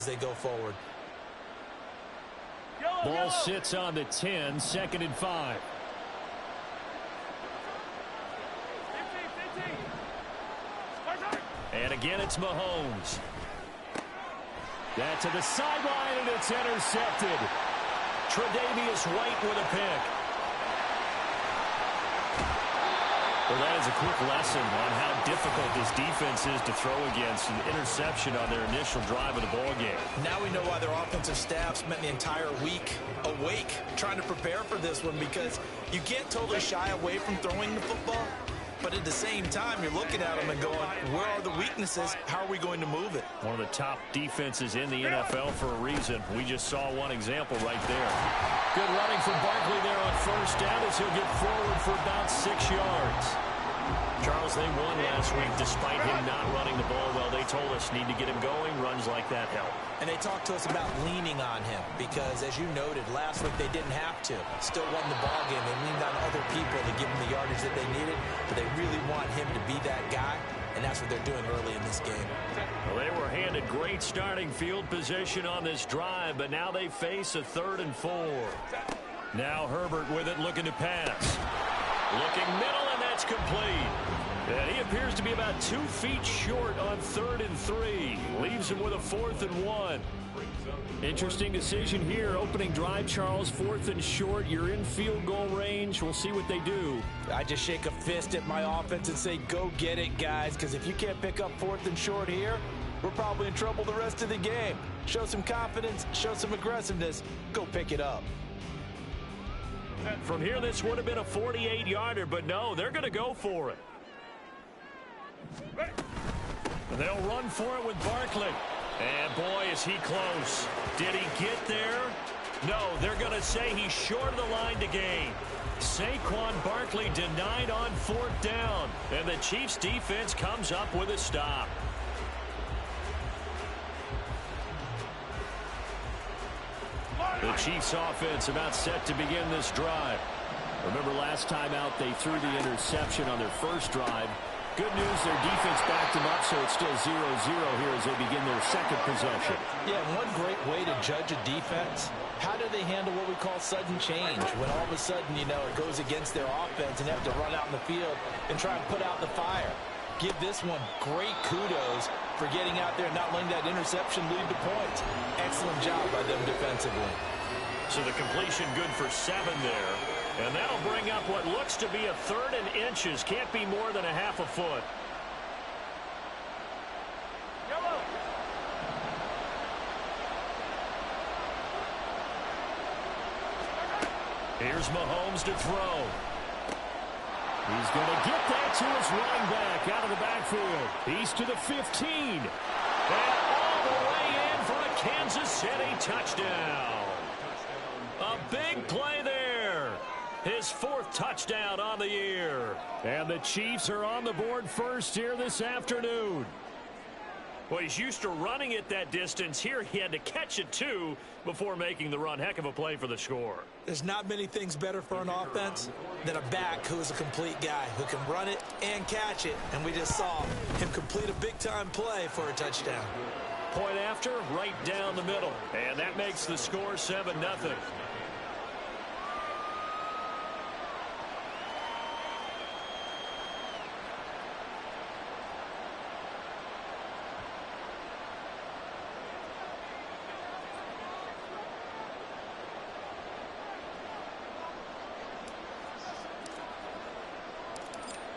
as they go forward. Ball sits on the 10, 2nd and 5. And again, it's Mahomes. That to the sideline, and it's intercepted. Tre'Davious White with a pick. Well, that is a quick lesson on how difficult this defense is to throw against. An interception on their initial drive of the ballgame. Now we know why their offensive staff spent the entire week awake trying to prepare for this one, because you can't totally shy away from throwing the football. But at the same time, you're looking at them and going, where are the weaknesses? How are we going to move it? One of the top defenses in the NFL for a reason. We just saw one example right there. Good running from Barkley there on first down as he'll get forward for about 6 yards. Charles, they won last week despite him not running the ball well. They told us need to get him going. Runs like that help. And they talked to us about leaning on him because, as you noted, last week they didn't have to. Still won the ball game. They leaned on other people to give them the yardage that they needed, but they really want him to be that guy, and that's what they're doing early in this game. Well, they were handed great starting field position on this drive, but now they face a 3rd and 4. Now Herbert with it, looking to pass. Looking middle, and that's complete. And he appears to be about 2 feet short on 3rd and 3. Leaves him with a 4th and 1. Interesting decision here. Opening drive, Charles, 4th and short. You're in field goal range. We'll see what they do. I just shake a fist at my offense and say, go get it, guys, because if you can't pick up 4th and short here, we're probably in trouble the rest of the game. Show some confidence, show some aggressiveness, go pick it up. From here, this would have been a 48-yarder, but no, they're going to go for it. They'll run for it with Barkley. And boy, is he close. Did he get there? No, they're going to say he's short of the line to gain. Saquon Barkley denied on 4th down. And the Chiefs defense comes up with a stop. The Chiefs offense about set to begin this drive. Remember last time out they threw the interception on their first drive. Good news, their defense backed them up, so it's still 0-0 here as they begin their second possession. Yeah, one great way to judge a defense, how do they handle what we call sudden change? When all of a sudden, you know, it goes against their offense and they have to run out in the field and try and put out the fire. Give this one great kudos for getting out there and not letting that interception lead to points. Excellent job by them defensively. So the completion good for 7 there. And that'll bring up what looks to be a 3rd and inches. Can't be more than a half a foot. Here's Mahomes to throw. He's going to get that to his running back out of the backfield. He's to the 15. And all the way in for a Kansas City touchdown. A big play there. His 4th touchdown on the year. And the Chiefs are on the board first here this afternoon. Well, he's used to running it that distance. Here he had to catch it, too, before making the run. Heck of a play for the score. There's not many things better for an offense than a back who is a complete guy who can run it and catch it. And we just saw him complete a big-time play for a touchdown. Point after, right down the middle. And that makes the score 7-0.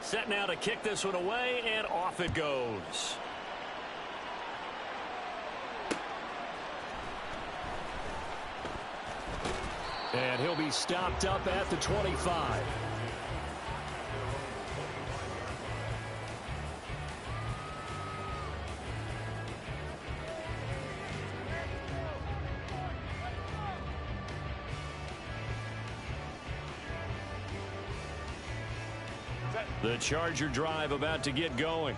Set now to kick this one away, and off it goes. And he'll be stopped up at the 25. The Charger drive about to get going.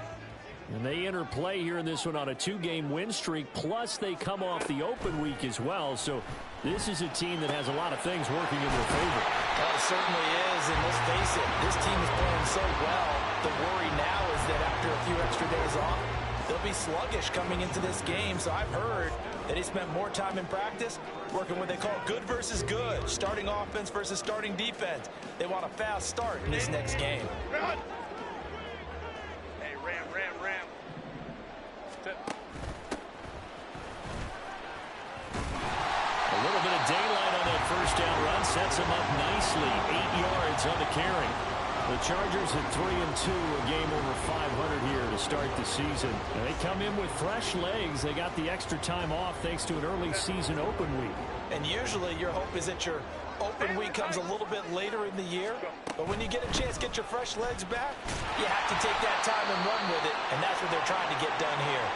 And they enter play here in this one on a 2-game win streak, plus they come off the open week as well. So this is a team that has a lot of things working in their favor. Well, it certainly is, and let's face it, this team is playing so well. The worry now is that after a few extra days off, they'll be sluggish coming into this game. So I've heard They spent more time in practice working what they call good versus good, starting offense versus starting defense. They want a fast start in this next game. Hey, ram. A little bit of daylight on that first down run sets them up nicely. 8 yards on the carry. The Chargers at 3-2, a game over 500 here to start the season. And they come in with fresh legs. They got the extra time off thanks to an early season open week. And usually your hope is that your open week comes a little bit later in the year. But when you get a chance to get your fresh legs back, you have to take that time and run with it. And that's what they're trying to get done here.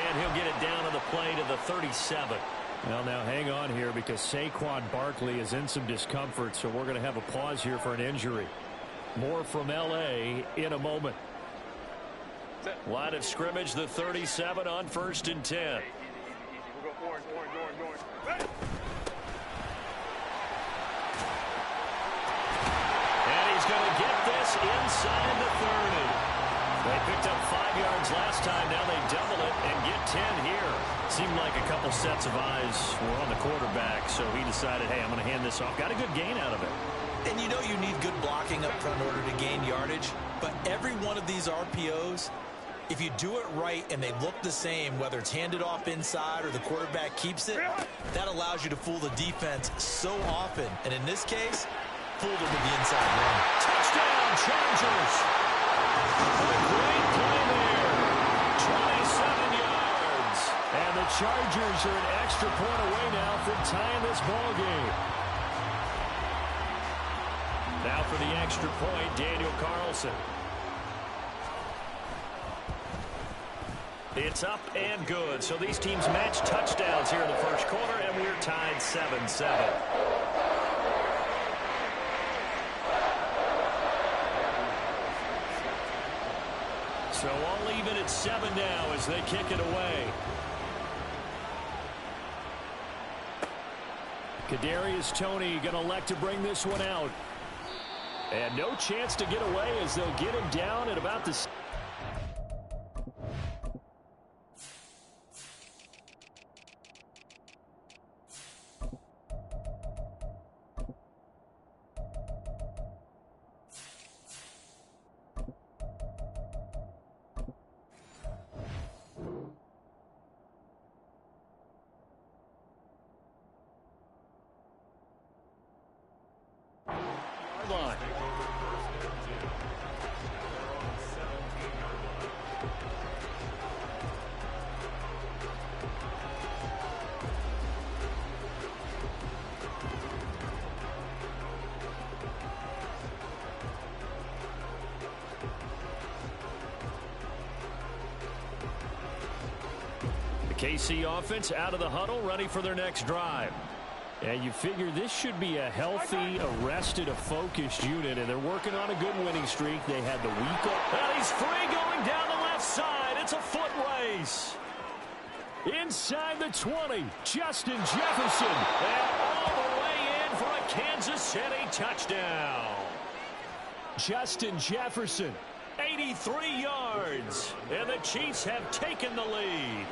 And he'll get it down to the play to the 37. Well, now hang on here because Saquon Barkley is in some discomfort, so we're going to have a pause here for an injury. More from L.A. in a moment. Line of scrimmage, the 37 on 1st and 10. We'll go orange. And he's going to get this inside the 30. They picked up 5 yards last time. Now they double it and get 10 here. Seemed like a couple sets of eyes were on the quarterback, so he decided, hey, I'm going to hand this off. Got a good gain out of it. And you know you need good blocking up front in order to gain yardage. But every one of these RPOs, if you do it right and they look the same, whether it's handed off inside or the quarterback keeps it, that allows you to fool the defense so often. And in this case, fooled them with the inside run. Touchdown, Chargers. A great play there. 27 yards. And the Chargers are an extra point away now from tying this ball game. Now for the extra point, Daniel Carlson. It's up and good. So these teams match touchdowns here in the first quarter, and we're tied 7-7. So all even at 7 now as they kick it away. Kadarius Toney going to elect to bring this one out. And no chance to get away as they'll get him down at about the... line. The KC offense out of the huddle, ready for their next drive. And you figure this should be a healthy, arrested, a focused unit, and they're working on a good winning streak. They had the week up. And he's free going down the left side. It's a foot race. Inside the 20, Justin Jefferson. And all the way in for a Kansas City touchdown. Justin Jefferson, 83 yards. And the Chiefs have taken the lead.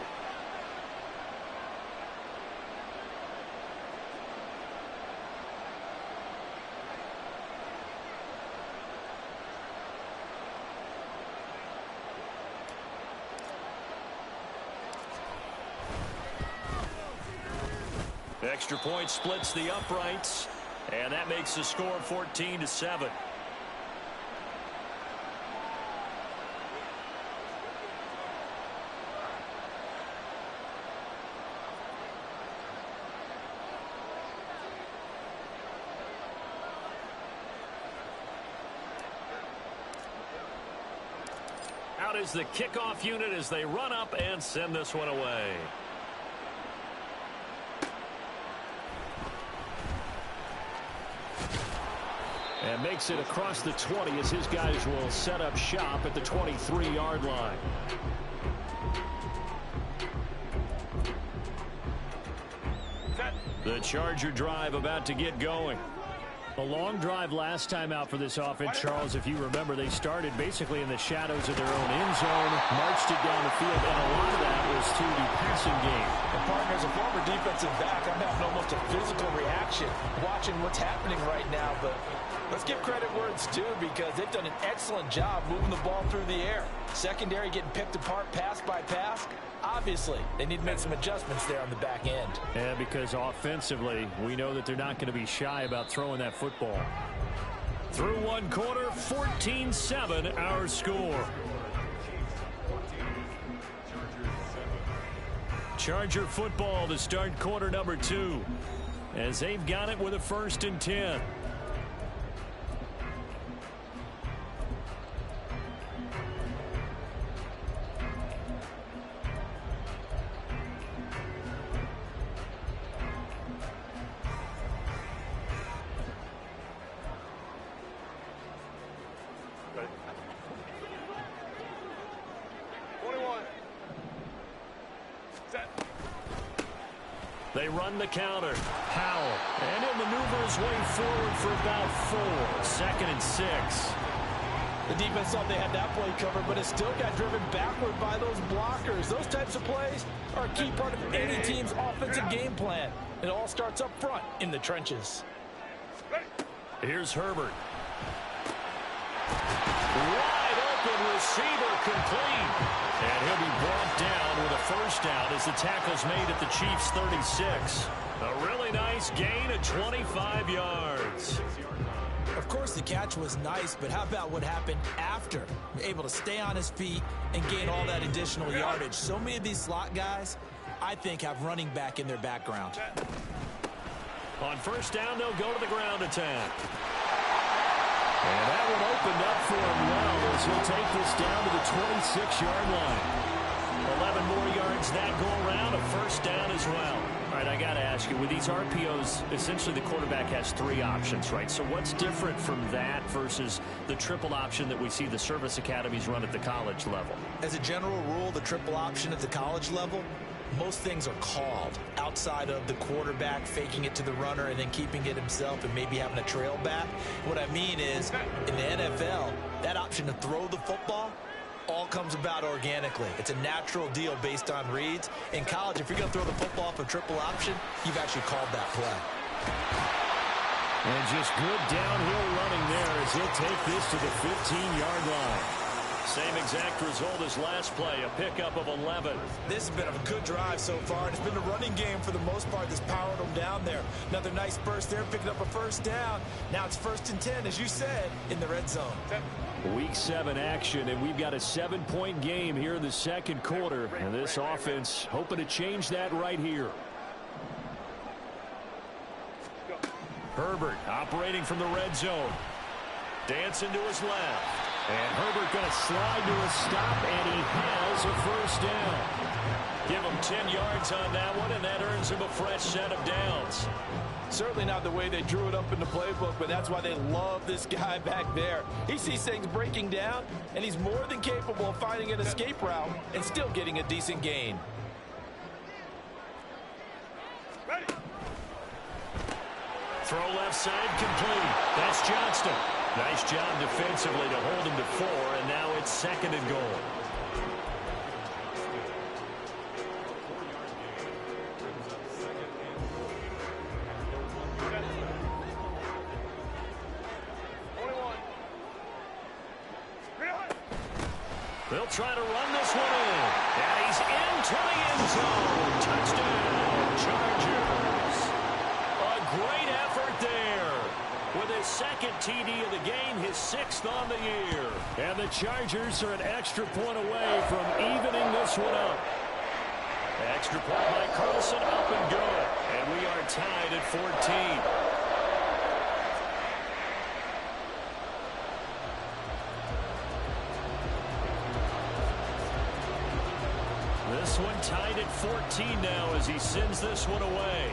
Extra point splits the uprights, and that makes the score 14-7. Out is the kickoff unit as they run up and send this one away. And makes it across the 20 as his guys will set up shop at the 23-yard line. The Charger drive about to get going. A long drive last time out for this offense, Charles. If you remember, they started basically in the shadows of their own end zone, marched it down the field, and a lot of that was to the passing game. And partner, as a former defensive back, I'm having almost a physical reaction watching what's happening right now. But let's give credit where it's due, because they've done an excellent job moving the ball through the air. Secondary getting picked apart pass by pass. Obviously, they need to make some adjustments there on the back end. Yeah, because offensively, we know that they're not going to be shy about throwing that football. Through one quarter, 14-7 our score. Charger football to start quarter number 2, as they've got it with a 1st and 10. They run the counter. Howell. And he'll maneuver his way forward for about 4. 2nd and 6. The defense thought they had that play covered, but it still got driven backward by those blockers. Those types of plays are a key part of any team's offensive game plan. It all starts up front in the trenches. Here's Herbert. Wide open receiver, complete. And he'll be brought down with a 1st down as the tackle's made at the Chiefs' 36. A really nice gain of 25 yards. Of course, the catch was nice, but how about what happened after? Able to stay on his feet and gain all that additional yardage. So many of these slot guys, I think, have running back in their background. On 1st down, they'll go to the ground attack. And that one opened up for him well as he'll take this down to the 26-yard line. 11 more yards that go around, a 1st down as well. All right, I got to ask you, with these RPOs, essentially the quarterback has 3 options, right? So what's different from that versus the triple option that we see the service academies run at the college level? As a general rule, the triple option at the college level, most things are called outside of the quarterback faking it to the runner and then keeping it himself and maybe having a trail back. What I mean is, in the NFL, that option to throw the football all comes about organically. It's a natural deal based on reads. In college, if you're going to throw the football off a triple option, you've actually called that play. And just good downhill running there as he'll take this to the 15-yard line. Same exact result as last play, a pickup of 11. This has been a good drive so far, and it's been a running game for the most part that's powered them down there. Another nice burst there, picking up a 1st down. Now it's 1st and 10, as you said, in the red zone. Week 7 action, and we've got a 7-point game here in the 2nd quarter. And this offense hoping to change that right here. Herbert operating from the red zone. Dancing to his left. And Herbert going to slide to a stop, and he has a 1st down. Give him 10 yards on that one, and that earns him a fresh set of downs. Certainly not the way they drew it up in the playbook, but that's why they love this guy back there. He sees things breaking down, and he's more than capable of finding an escape route and still getting a decent gain. Ready. Throw left side complete. That's Johnston. Nice job defensively to hold him to 4, and now it's 2nd and goal. They'll try to run this one in. And he's into the end zone. Touchdown, Chargers. A great effort there. With his 2nd TD of the game, his 6th on the year. And the Chargers are an extra point away from evening this one up. Extra point by Carlson, up and good. And we are tied at 14. This one tied at 14 now as he sends this one away.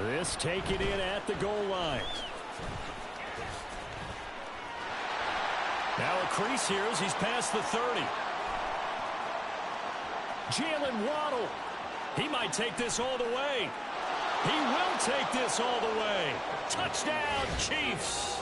This taken in at the goal line. Now a crease here as he's past the 30. Jalen Waddle. He might take this all the way. He will take this all the way. Touchdown, Chiefs.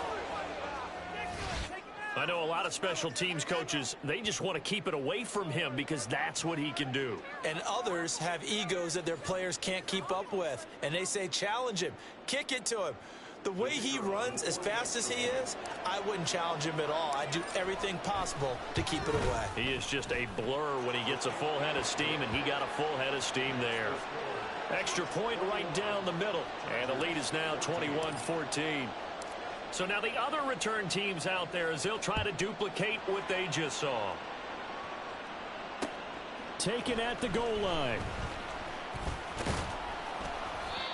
I know a lot of special teams coaches, they just want to keep it away from him because that's what he can do. And others have egos that their players can't keep up with. And they say, challenge him, kick it to him. The way he runs, as fast as he is, I wouldn't challenge him at all. I'd do everything possible to keep it away. He is just a blur when he gets a full head of steam, and he got a full head of steam there. Extra point right down the middle. And the lead is now 21-14. So now the other return teams out there as they'll try to duplicate what they just saw. Taken at the goal line.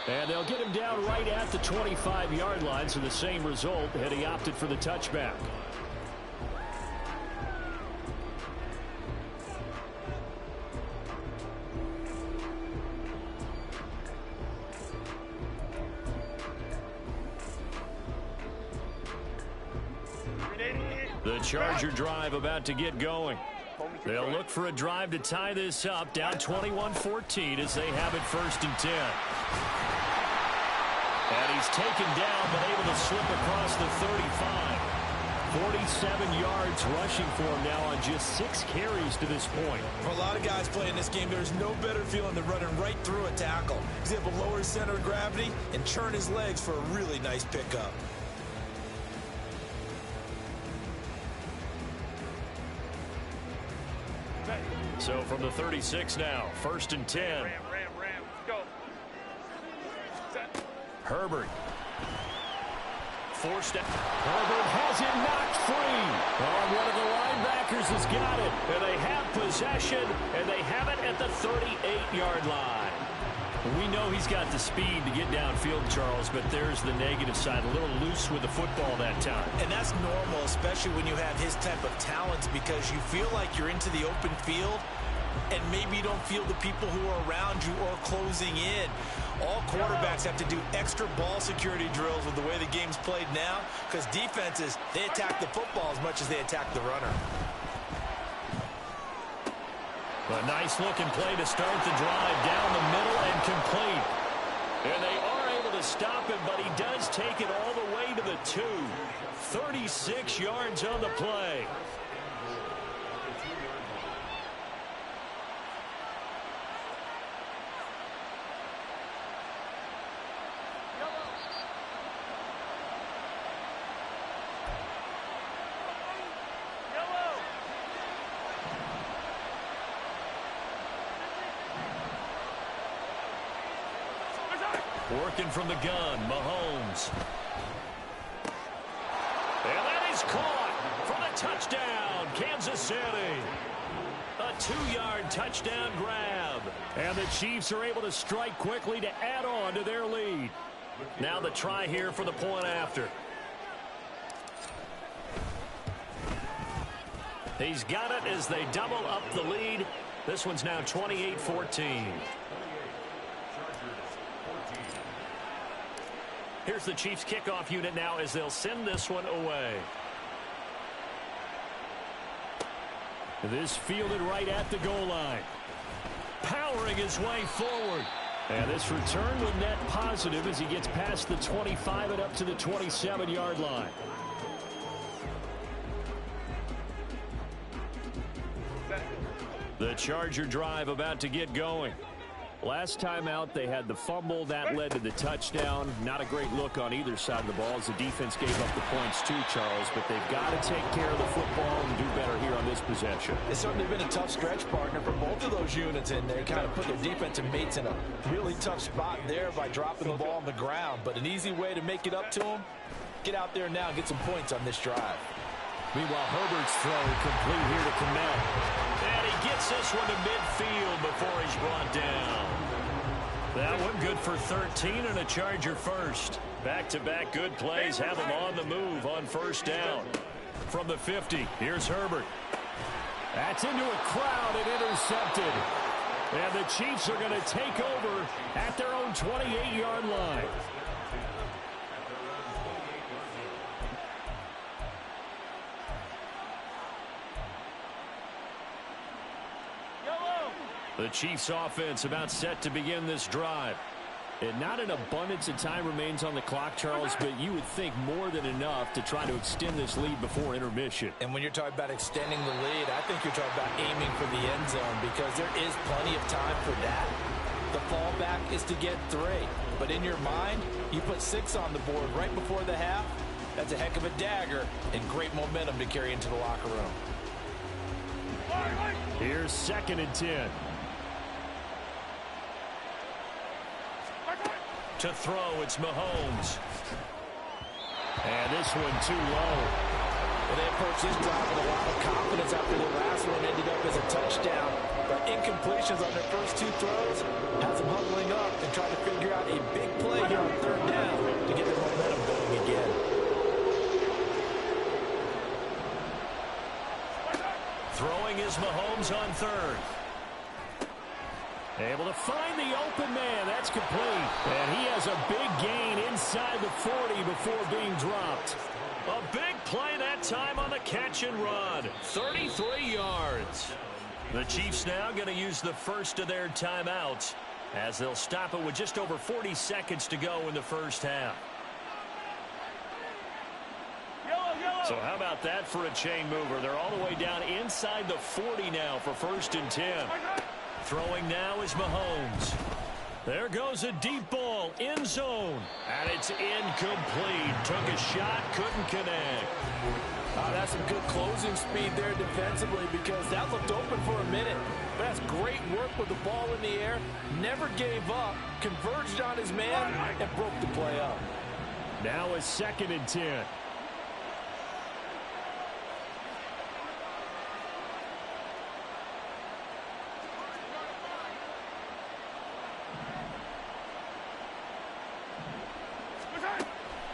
And they'll get him down right at the 25-yard line, so the same result had he opted for the touchback. The Charger drive about to get going. They'll look for a drive to tie this up, down 21-14 as they have it 1st and 10. And he's taken down, but able to slip across the 35. 47 yards rushing for him now on just 6 carries to this point. For a lot of guys playing this game, there's no better feeling than running right through a tackle. He's able to lower his center of gravity and churn his legs for a really nice pickup. So from the 36 now, 1st and 10. Ram. Let's go. Set. Herbert. Forced out. Herbert has it knocked free. Oh, one of the linebackers has got it. And they have possession, and they have it at the 38-yard line. We know he's got the speed to get downfield, Charles, but there's the negative side. A little loose with the football that time. And that's normal, especially when you have his type of talents, because you feel like you're into the open field, and maybe you don't feel the people who are around you or closing in. All quarterbacks have to do extra ball security drills with the way the game's played now, because defenses, they attack the football as much as they attack the runner. A nice-looking play to start the drive down the middle and complete. And they are able to stop him, but he does take it all the way to the 2. 36 yards on the play. Working from the gun, Mahomes. And that is caught for the touchdown, Kansas City. A 2-yard touchdown grab. And the Chiefs are able to strike quickly to add on to their lead. Now the try here for the point after. He's got it as they double up the lead. This one's now 28-14. Here's the Chiefs kickoff unit now as they'll send this one away. This fielded right at the goal line. Powering his way forward. And this return will net positive as he gets past the 25 and up to the 27-yard line. The Charger drive about to get going. Last time out, they had the fumble. That led to the touchdown. Not a great look on either side of the ball as the defense gave up the points too, Charles. But they've got to take care of the football and do better here on this possession. It's certainly been a tough stretch, partner, for both of those units, and they kind of put their defensive mates in a really tough spot there by dropping the ball on the ground. But an easy way to make it up to them, get out there now and get some points on this drive. Meanwhile, Herbert's throw complete here to Kmet. And he gets this one to midfield before he's brought down. That one good for 13 and a Charger first. Back-to-back good plays have him on the move on 1st down. From the 50, here's Herbert. That's into a crowd and intercepted. And the Chiefs are going to take over at their own 28-yard line. The Chiefs offense about set to begin this drive. And not an abundance of time remains on the clock, Charles, but you would think more than enough to try to extend this lead before intermission. And when you're talking about extending the lead, I think you're talking about aiming for the end zone because there is plenty of time for that. The fallback is to get 3. But in your mind, you put 6 on the board right before the half. That's a heck of a dagger and great momentum to carry into the locker room. Here's 2nd and 10. To throw, it's Mahomes. And this one too low. Well, they approached this drive with a lot of confidence after the last one ended up as a touchdown. But incompletions on their first 2 throws has them huddling up and trying to figure out a big play here on 3rd down to get their momentum going again. Throwing is Mahomes on 3rd. Able to find the open man. That's complete. And he has a big gain inside the 40 before being dropped. A big play that time on the catch and run. 33 yards. The Chiefs now going to use the first of their timeouts as they'll stop it with just over 40 seconds to go in the first half. So how about that for a chain mover? They're all the way down inside the 40 now for 1st and 10. Throwing now is Mahomes. There goes a deep ball, end zone, and it's incomplete. Took a shot, couldn't connect. That's some good closing speed there defensively because that looked open for a minute. But that's great work with the ball in the air. Never gave up, converged on his man, and broke the play up. Now a 2nd and 10.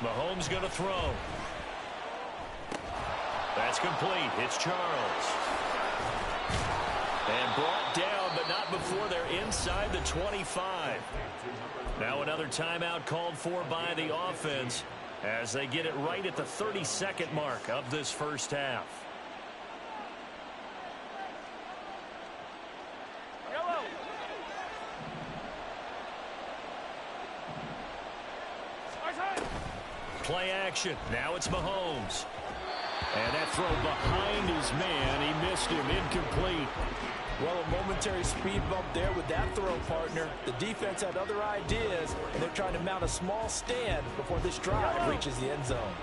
Mahomes going to throw. That's complete. It's Charles. And brought down, but not before they're inside the 25. Now another timeout called for by the offense as they get it right at the 32nd mark of this first half. Play action. Now it's Mahomes. And that throw behind his man. He missed him. Incomplete. Well, a momentary speed bump there with that throw, partner. The defense had other ideas, and they're trying to mount a small stand before this drive reaches the end zone.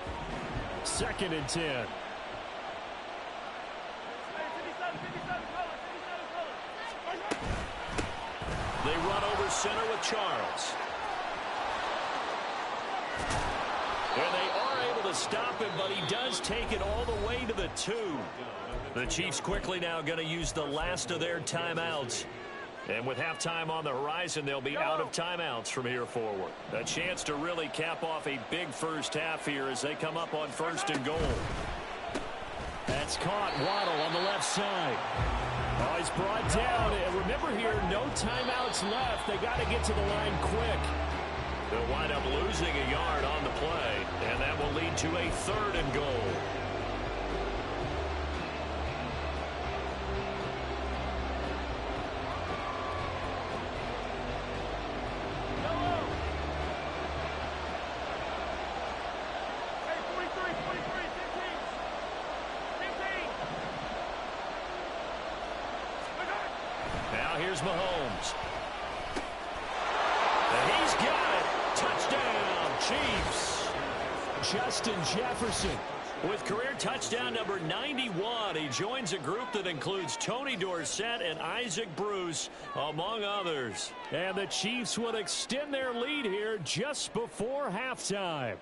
2nd and 10. They run over center with Charles. And they are able to stop him, but he does take it all the way to the 2. The Chiefs quickly now going to use the last of their timeouts. And with halftime on the horizon, they'll be out of timeouts from here forward. A chance to really cap off a big first half here as they come up on 1st and goal. That's caught. Waddle on the left side. Oh, he's brought down. And remember here, no timeouts left. They got to get to the line quick. They'll wind up losing a yard on the play, and that will lead to a 3rd and goal. Now here's Mahomes. And he's got it. Touchdown, Chiefs. Justin Jefferson with career touchdown number 91. He joins a group that includes Tony Dorsett and Isaac Bruce, among others. And the Chiefs will extend their lead here just before halftime.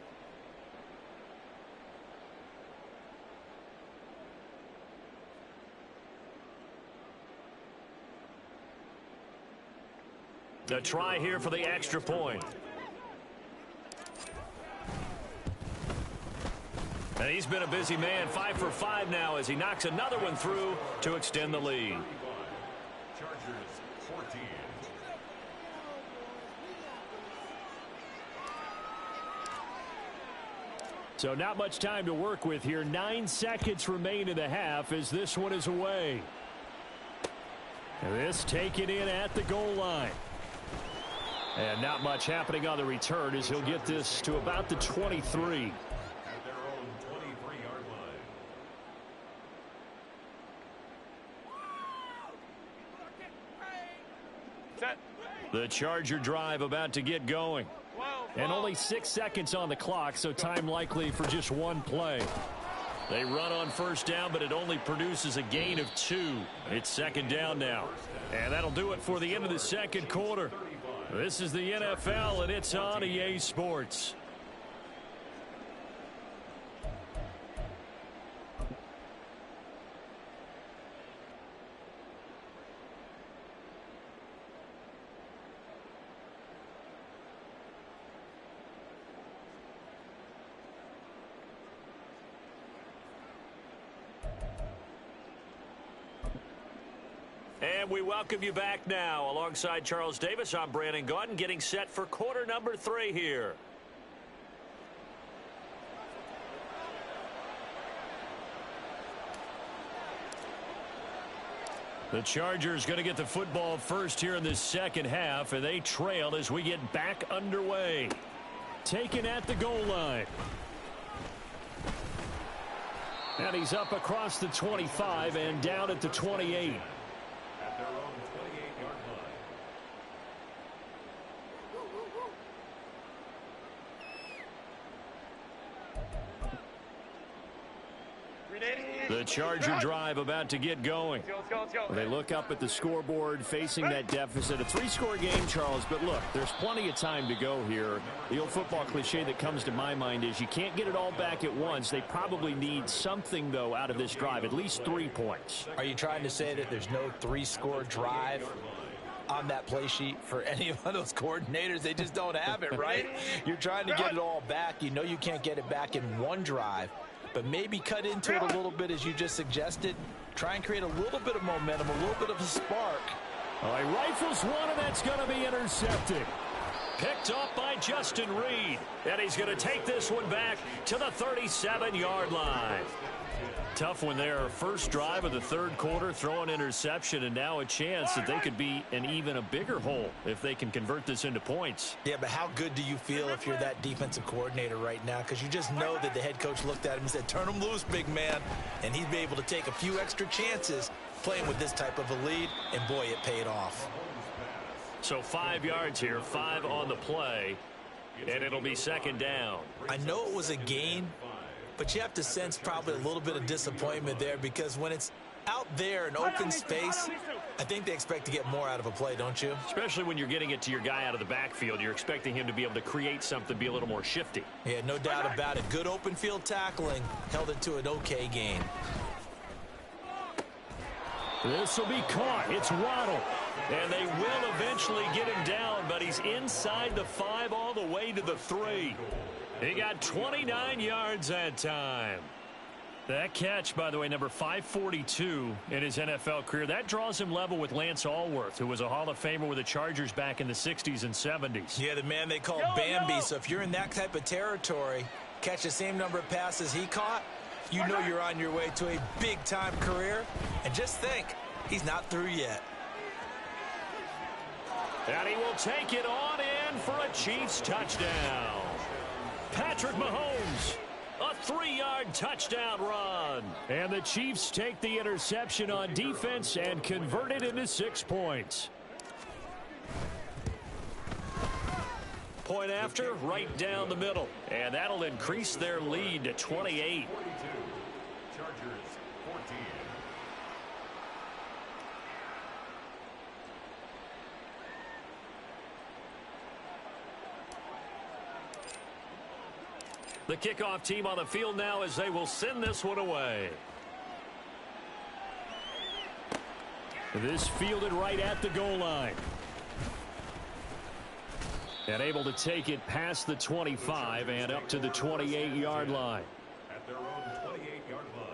The try here for the extra point. And he's been a busy man, 5 for 5 now as he knocks another one through to extend the lead. Chargers 14. So not much time to work with here. 9 seconds remain in the half as this one is away. And this taken in at the goal line. And not much happening on the return as he'll get this to about the 23. At their own 23-yard line. Set. The Charger drive about to get going. And only 6 seconds on the clock, so time likely for just one play. They run on first down, but it only produces a gain of 2. It's second down now. And that'll do it for the end of the second quarter. This is the NFL, and it's on EA Sports. And we welcome you back now. Alongside Charles Davis, I'm Brandon Gaudin, getting set for quarter number 3 here. The Chargers going to get the football first here in this second half, and they trail as we get back underway. Taken at the goal line. And he's up across the 25 and down at the 28. At their own 28-yard line. The Charger drive about to get going. Let's go, let's go. They look up at the scoreboard facing that deficit. A 3-score game, Charles, but look, there's plenty of time to go here. The old football cliche that comes to my mind is you can't get it all back at once. They probably need something, though, out of this drive, at least 3 points. Are you trying to say that there's no 3-score drive on that play sheet for any of those coordinators? They just don't have it, right? You're trying to get it all back. You know you can't get it back in one drive, but maybe cut into it a little bit as you just suggested. Try and create a little bit of momentum, a little bit of a spark. He rifles one, and that's going to be intercepted. Picked off by Justin Reed. And he's going to take this one back to the 37-yard line. Tough one there. First drive of the third quarter, throw an interception, and now a chance that they could be in even a bigger hole if they can convert this into points. Yeah, but how good do you feel if you're that defensive coordinator right now? Because you just know that the head coach looked at him and said, turn him loose, big man. And he'd be able to take a few extra chances playing with this type of a lead, and boy, it paid off. So 5 yards here, 5 on the play, and it'll be second down. I know it was a gain, but you have to sense probably a little bit of disappointment there, because when it's out there in open space, I think they expect to get more out of a play, don't you? Especially when you're getting it to your guy out of the backfield. You're expecting him to be able to create something, be a little more shifty. Yeah, no doubt about it. Good open field tackling held it to an okay gain. This will be caught. It's Waddle. And they will eventually get him down, but he's inside the 5 all the way to the 3. He got 29 yards that time. That catch, by the way, number 542 in his NFL career, that draws him level with Lance Allworth, who was a Hall of Famer with the Chargers back in the 60s and 70s. Yeah, the man they call Bambi. So if you're in that type of territory, catch the same number of passes he caught, you know you're on your way to a big-time career. And just think, he's not through yet. And he will take it on in for a Chiefs touchdown. Patrick Mahomes, a 3-yard touchdown run. And the Chiefs take the interception on defense and convert it into 6 points. Point after, right down the middle. And that'll increase their lead to 28. 42. Chargers 14. The kickoff team on the field now as they will send this one away. This fielded right at the goal line. And able to take it past the 25 and up to the 28-yard line. At their own 28-yard line.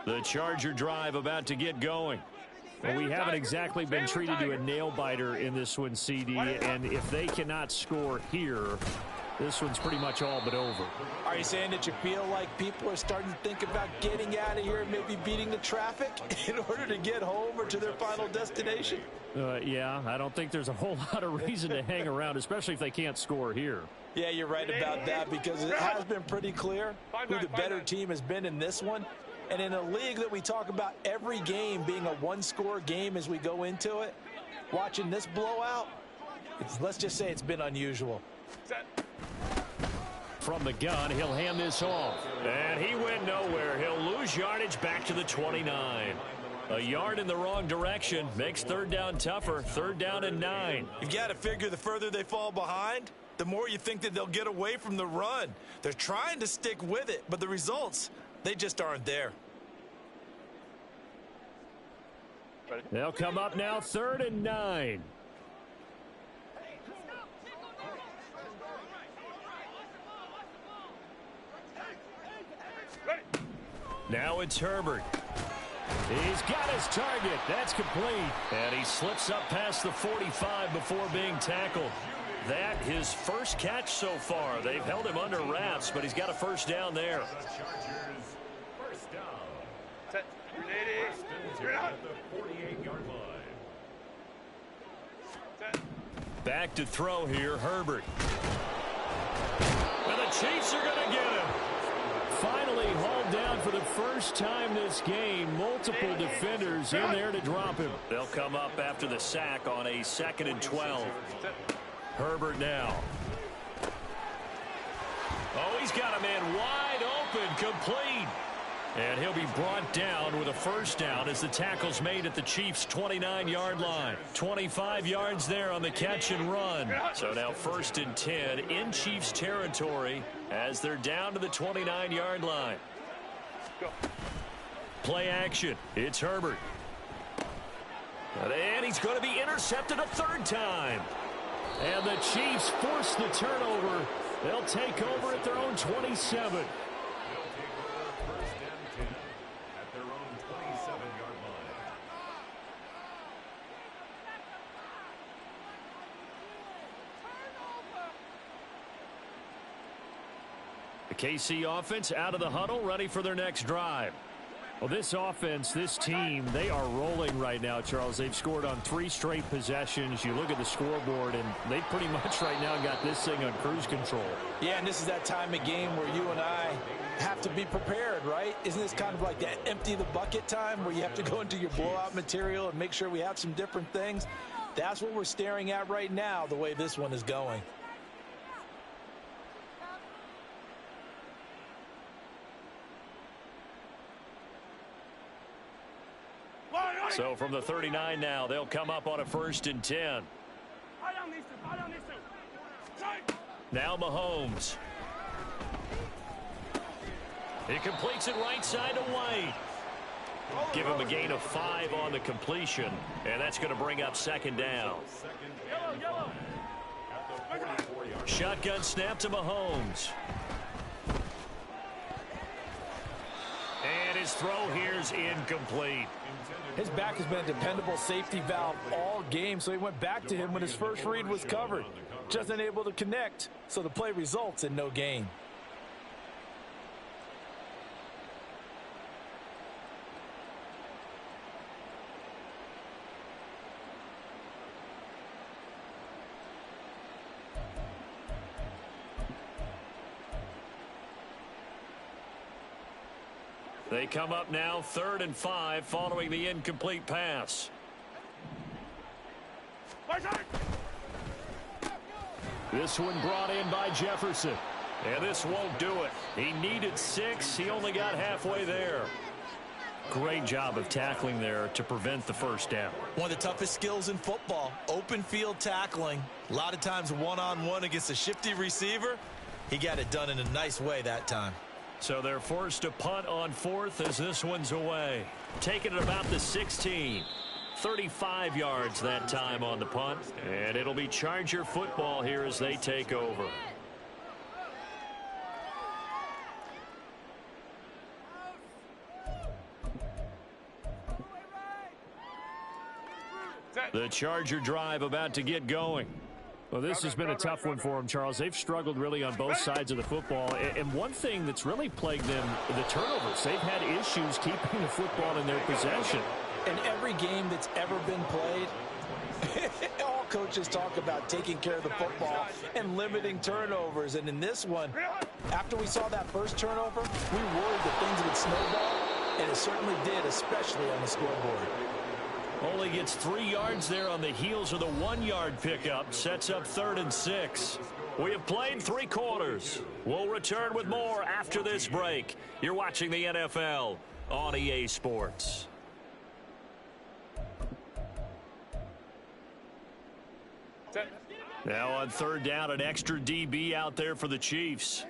The Charger drive about to get going. Well, we haven't exactly been treated to a nail-biter in this one, CD, and if they cannot score here, this one's pretty much all but over. Are you saying that you feel like people are starting to think about getting out of here and maybe beating the traffic in order to get home or to their final destination? Yeah, I don't think there's a whole lot of reason to hang around, especially if they can't score here. Yeah, you're right about that, because it has been pretty clear who the better team has been in this one. And in a league that we talk about every game being a one-score game as we go into it, watching this blowout, let's just say it's been unusual. From the gun, he'll hand this off. And he went nowhere. He'll lose yardage back to the 29. A yard in the wrong direction makes third down tougher. Third down and 9. You've got to figure the further they fall behind, the more you think that they'll get away from the run. They're trying to stick with it, but the results, they just aren't there. They'll come up now, third and 9. Now it's Herbert. He's got his target. That's complete. And he slips up past the 45 before being tackled. That his first catch so far. They've held him under wraps, but he's got a first down there. First down. Set. You're out. At the 48-yard line. Set. Back to throw here, Herbert. And the Chiefs are going to get him. Finally hauled down for the first time this game. Multiple defenders in there to drop him. They'll come up after the sack on a 2nd and 12. Herbert now. Oh, he's got a man wide open, complete. And he'll be brought down with a first down as the tackle's made at the Chiefs' 29-yard line. 25 yards there on the catch and run. So now 1st and 10 in Chiefs territory as they're down to the 29-yard line. Play action. It's Herbert. And he's going to be intercepted a third time. And the Chiefs force the turnover. They'll take over at their own 27. The KC offense out of the huddle, ready for their next drive. Well, this offense, this team, they are rolling right now, Charles. They've scored on 3 straight possessions. You look at the scoreboard, and they pretty much right now got this thing on cruise control. Yeah, and this is that time of game where you and I have to be prepared, right? Isn't this kind of like that empty the bucket time where you have to go into your blowout material and make sure we have some different things? That's what we're staring at right now, the way this one is going. So from the 39 now, they'll come up on a 1st and 10. Now Mahomes. He completes it right side to White. Give him a gain of 5 on the completion, and that's going to bring up 2nd down. Shotgun snap to Mahomes. And his throw here's incomplete. His back has been a dependable safety valve all game, so he went back to him when his first read was covered. Just unable to connect, so the play results in no gain. They come up now 3rd and 5 following the incomplete pass. This one brought in by Jefferson. And this won't do it. He needed 6. He only got halfway there. Great job of tackling there to prevent the first down. One of the toughest skills in football, open field tackling. A lot of times one-on-one against a shifty receiver. He got it done in a nice way that time. So they're forced to punt on 4th as this one's away. Taking it about the 16. 35 yards that time on the punt. And it'll be Charger football here as they take over. The Charger drive about to get going. Well, this has been a tough one for them, Charles. They've struggled really on both sides of the football. And one thing that's really plagued them, the turnovers. They've had issues keeping the football in their possession. In every game that's ever been played, all coaches talk about taking care of the football and limiting turnovers. And in this one, after we saw that first turnover, we worried that things would snowball, and it certainly did, especially on the scoreboard. Only gets 3 yards there on the heels of the 1-yard pickup. Sets up 3rd and 6. We have played 3 quarters. We'll return with more after this break. You're watching the NFL on EA Sports. Now on 3rd down, an extra DB out there for the Chiefs.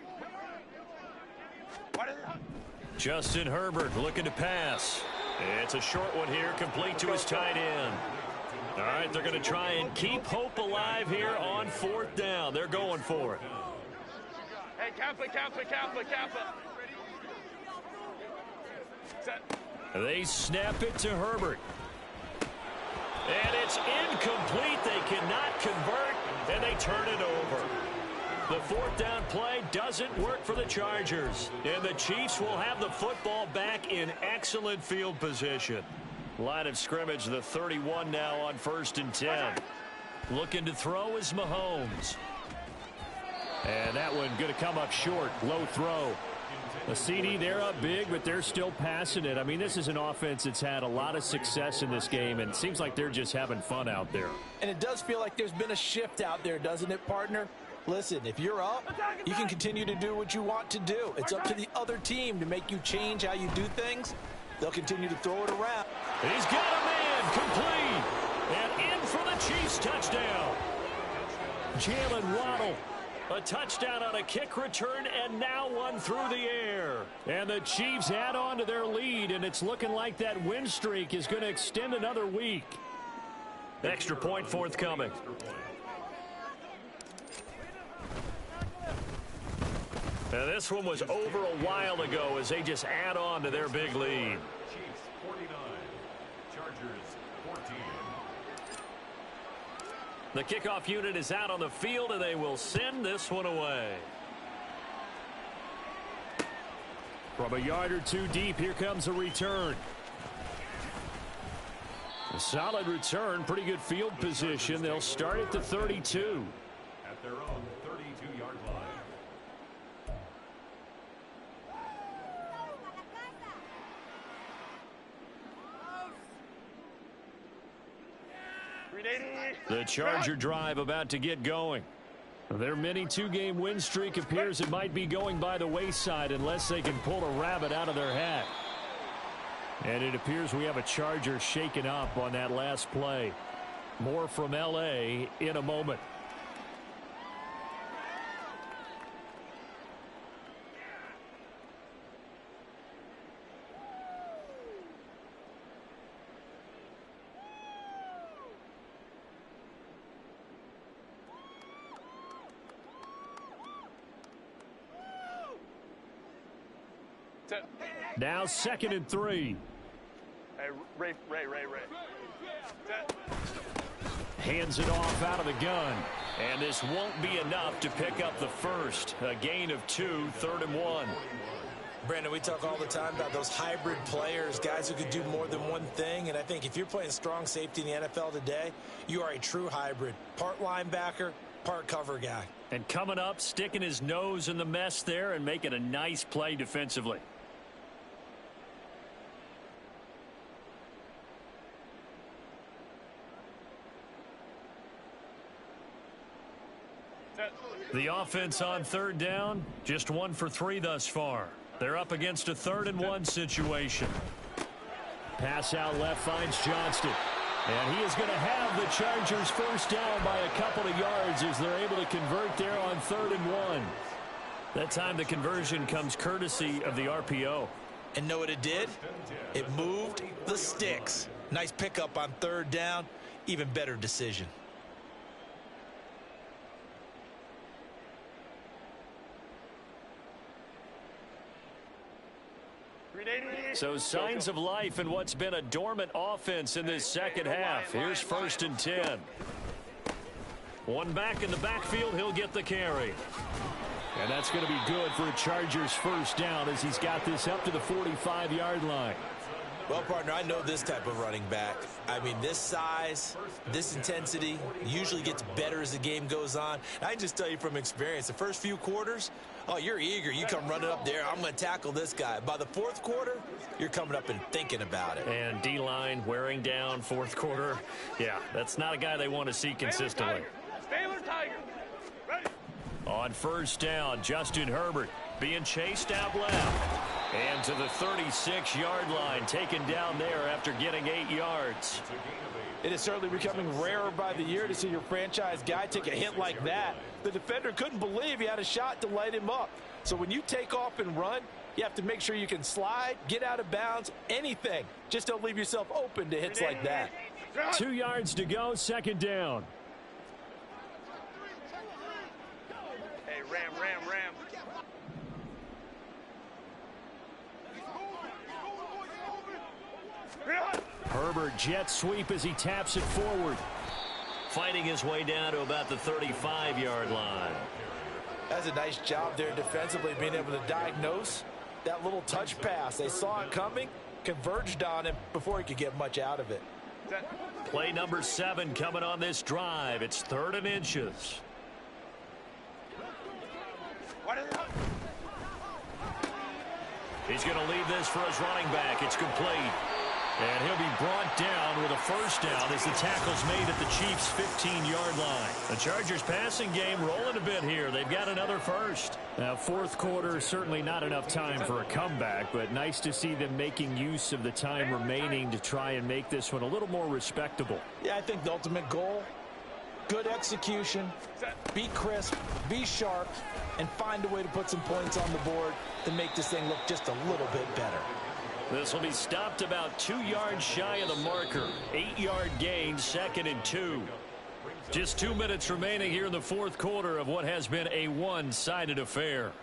Justin Herbert looking to pass. It's a short one here, complete to his tight end. All right, they're going to try and keep hope alive here on 4th down. They're going for it. Hey, Kappa. They snap it to Herbert. And it's incomplete. They cannot convert, and they turn it over. The 4th down play doesn't work for the Chargers. And the Chiefs will have the football back in excellent field position. Line of scrimmage, the 31 now on 1st and 10. Looking to throw is Mahomes. And that one going to come up short. Low throw. A CD, they're up big, but they're still passing it. I mean, this is an offense that's had a lot of success in this game, and it seems like they're just having fun out there. And it does feel like there's been a shift out there, doesn't it, partner? Listen, if you're up, you can continue to do what you want to do. It's up to the other team to make you change how you do things. They'll continue to throw it around. He's got a man complete. And in for the Chiefs touchdown. Jalen Waddle. A touchdown on a kick return, and now one through the air. And the Chiefs add on to their lead, and it's looking like that win streak is going to extend another week. Extra point forthcoming. Now this one was over a while ago as they just add on to their big lead. Chiefs 49, Chargers 14. The kickoff unit is out on the field, and they will send this one away. From a yard or two deep, here comes a return. A solid return, pretty good field position. They'll start at the 32. At their own 32-yard line. The Charger drive about to get going. Their mini 2-game win streak appears it might be going by the wayside unless they can pull a rabbit out of their hat. And it appears we have a Charger shaken up on that last play. More from L.A. in a moment. Now 2nd and 3. Hey, Ray. Hands it off out of the gun. And this won't be enough to pick up the first. A gain of 2, 3rd and 1. Brandon, we talk all the time about those hybrid players, guys who could do more than one thing. And I think if you're playing strong safety in the NFL today, you are a true hybrid. Part linebacker, part cover guy. And coming up, sticking his nose in the mess there and making a nice play defensively. The offense on 3rd down, just 1 for 3 thus far. They're up against a 3rd and 1 situation. Pass out left finds Johnston. And he is going to have the Chargers first down by a couple of yards as they're able to convert there on 3rd and 1. That time the conversion comes courtesy of the RPO. And know what it did? It moved the sticks. Nice pickup on 3rd down. Even better decision. So signs of life in what's been a dormant offense in this second half. Here's 1st and 10. One back in the backfield. He'll get the carry. And that's going to be good for a Chargers first down as he's got this up to the 45-yard line. Well, partner, I know this type of running back. I mean, this size, this intensity usually gets better as the game goes on. I can just tell you from experience, the first few quarters, oh, you're eager. You come running up there. I'm going to tackle this guy. By the fourth quarter, you're coming up and thinking about it. And D-line wearing down fourth quarter. Yeah, that's not a guy they want to see consistently. Baylor Tiger. Ready. On first down, Justin Herbert being chased out left. And to the 36-yard line, taken down there after getting 8 yards. It is certainly becoming rarer by the year to see your franchise guy take a hit like that. The defender couldn't believe he had a shot to light him up. So when you take off and run, you have to make sure you can slide, get out of bounds, anything. Just don't leave yourself open to hits like that. 2 yards to go, second down. Hey, Ram. Herbert jet sweep as he taps it forward. Fighting his way down to about the 35-yard line. That's a nice job there defensively, being able to diagnose that little touch pass. They saw it coming, converged on him before he could get much out of it. Play number 7 coming on this drive. It's 3rd and inches. He's going to leave this for his running back. It's complete. And he'll be brought down with a first down as the tackle's made at the Chiefs' 15-yard line. The Chargers passing game rolling a bit here. They've got another first. Now, fourth quarter, certainly not enough time for a comeback, but nice to see them making use of the time remaining to try and make this one a little more respectable. Yeah, I think the ultimate goal, good execution, be crisp, be sharp, and find a way to put some points on the board to make this thing look just a little bit better. This will be stopped about 2 yards shy of the marker. 8-yard gain, 2nd and 2. Just 2 minutes remaining here in the fourth quarter of what has been a one-sided affair.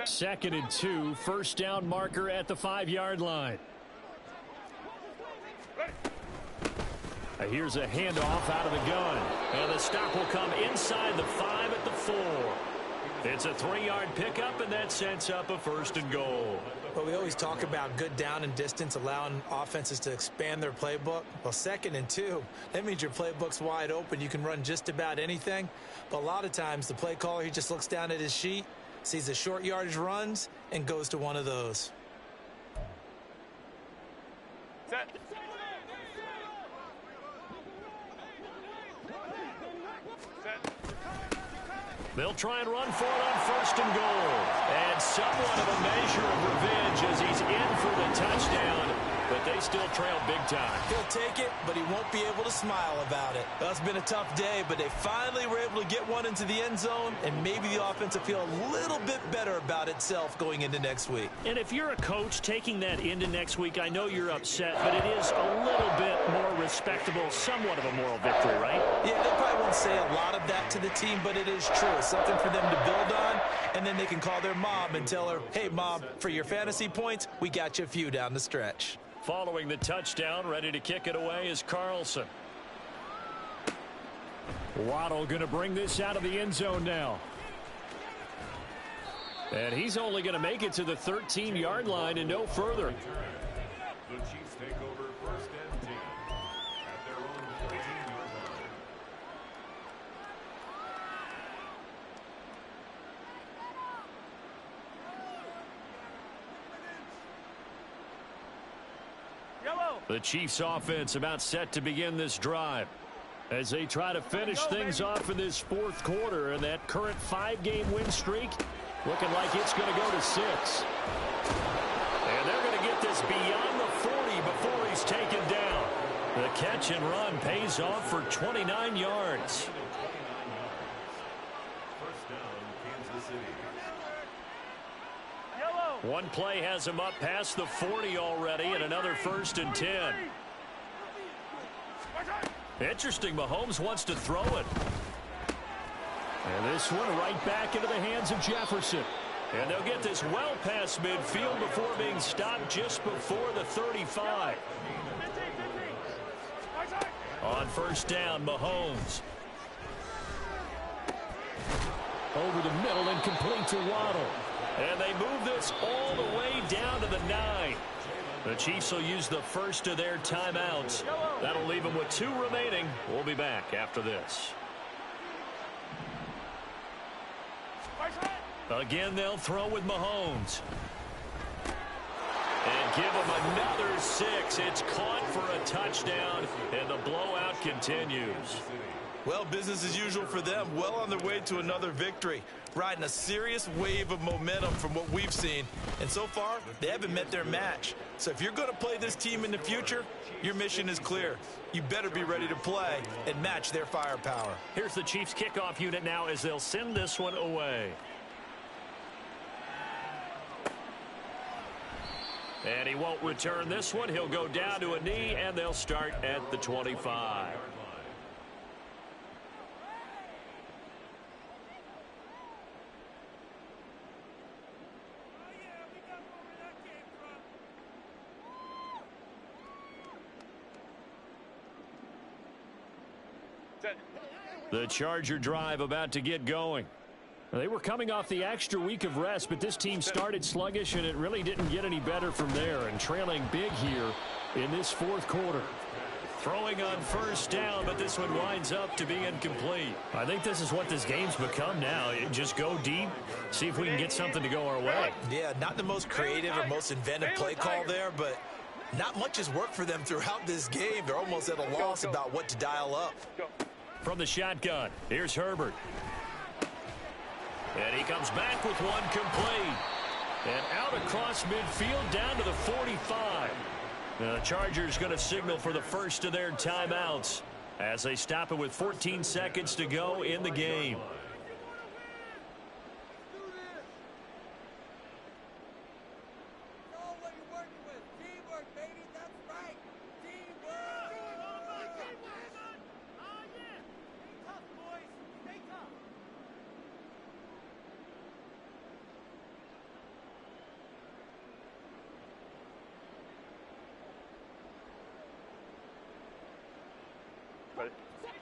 Second and 2, first down marker at the 5-yard line. Here's a handoff out of the gun. And the stop will come inside the 5 at the 4. It's a 3-yard pickup, and that sets up a 1st and goal. Well, we always talk about good down and distance, allowing offenses to expand their playbook. Well, 2nd and 2, that means your playbook's wide open. You can run just about anything. But a lot of times, the play caller, he just looks down at his sheet, sees the short yardage runs, and goes to one of those. Set. They'll try and run for it on 1st and goal. And somewhat of a measure of revenge as he's in for the touchdown. But they still trail big time. He'll take it, but he won't be able to smile about it. That's been a tough day, but they finally were able to get one into the end zone, and maybe the offense will feel a little bit better about itself going into next week. And if you're a coach taking that into next week, I know you're upset, but it is a little bit more respectable, somewhat of a moral victory, right? Yeah, they probably won't say a lot of that to the team, but it is true. Something for them to build on, and then they can call their mom and tell her, hey, Mom, for your fantasy points, we got you a few down the stretch. Following the touchdown, ready to kick it away is Carlson. Waddle going to bring this out of the end zone now. And he's only going to make it to the 13-yard line and no further. The Chiefs take over 1st and 10 at their own 14-yard line. The Chiefs offense about set to begin this drive as they try to finish things off in this fourth quarter, and that current 5-game win streak looking like it's going to go to 6. And they're going to get this beyond the 40 before he's taken down. The catch and run pays off for 29 yards. 1st down, Kansas City. One play has him up past the 40 already, and another 1st and 10. Interesting, Mahomes wants to throw it. And this one right back into the hands of Jefferson. And they'll get this well past midfield before being stopped just before the 35. On first down, Mahomes. Over the middle and complete to Waddle. And they move this all the way down to the 9. The Chiefs will use the first of their timeouts. That'll leave them with 2 remaining. We'll be back after this. Again, they'll throw with Mahomes. And give him another 6. It's caught for a touchdown, and the blowout continues. Well, business as usual for them. Well on their way to another victory. Riding a serious wave of momentum from what we've seen. And so far, they haven't met their match. So if you're going to play this team in the future, your mission is clear. You better be ready to play and match their firepower. Here's the Chiefs kickoff unit now as they'll send this one away. And he won't return this one. He'll go down to a knee, and they'll start at the 25. The Charger drive about to get going. They were coming off the extra week of rest, but this team started sluggish, and it really didn't get any better from there, and trailing big here in this fourth quarter. Throwing on first down, but this one winds up to be incomplete. I think this is what this game's become now. Just go deep, see if we can get something to go our way. Yeah, not the most creative or most inventive play call there, but not much has worked for them throughout this game. They're almost at a loss about what to dial up. From the shotgun, here's Herbert. And he comes back with one complete. And out across midfield down to the 45. The Chargers going to signal for the first of their timeouts as they stop it with 14 seconds to go in the game.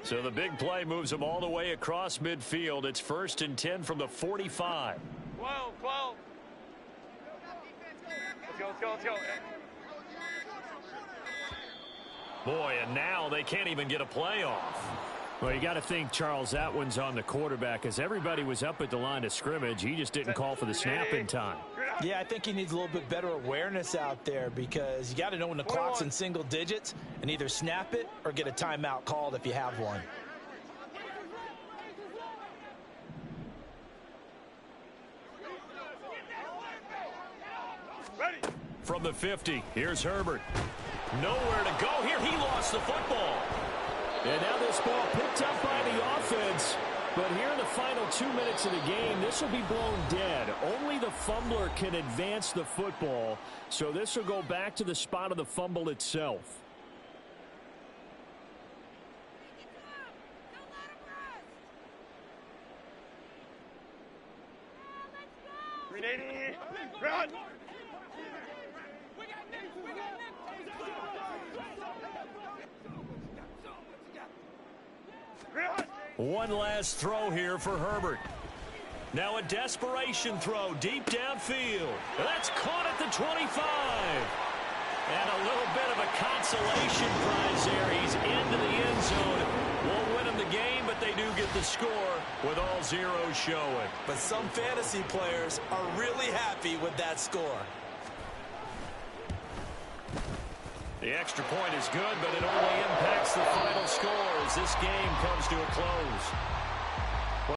So the big play moves them all the way across midfield. It's 1st and 10 from the 45. 12. Let's go. Boy, and now they can't even get a play off. Well, you got to think, Charles, that one's on the quarterback, as everybody was up at the line of scrimmage. He just didn't call for the snap in time. Yeah, I think he needs a little bit better awareness out there, because you got to know when the clock's in single digits and either snap it or get a timeout called if you have one. Ready. From the 50, here's Herbert. Nowhere to go here. He lost the football. And now this ball picked up by the offense. But here in the final 2 minutes of the game, this will be blown dead. Only the fumbler can advance the football. So this will go back to the spot of the fumble itself. Run. One last throw here for Herbert. Now a desperation throw deep downfield. That's caught at the 25. And a little bit of a consolation prize there. He's into the end zone. Won't win him the game, but they do get the score with all zeros showing. But some fantasy players are really happy with that score. The extra point is good, but it only impacts the final score as this game comes to a close.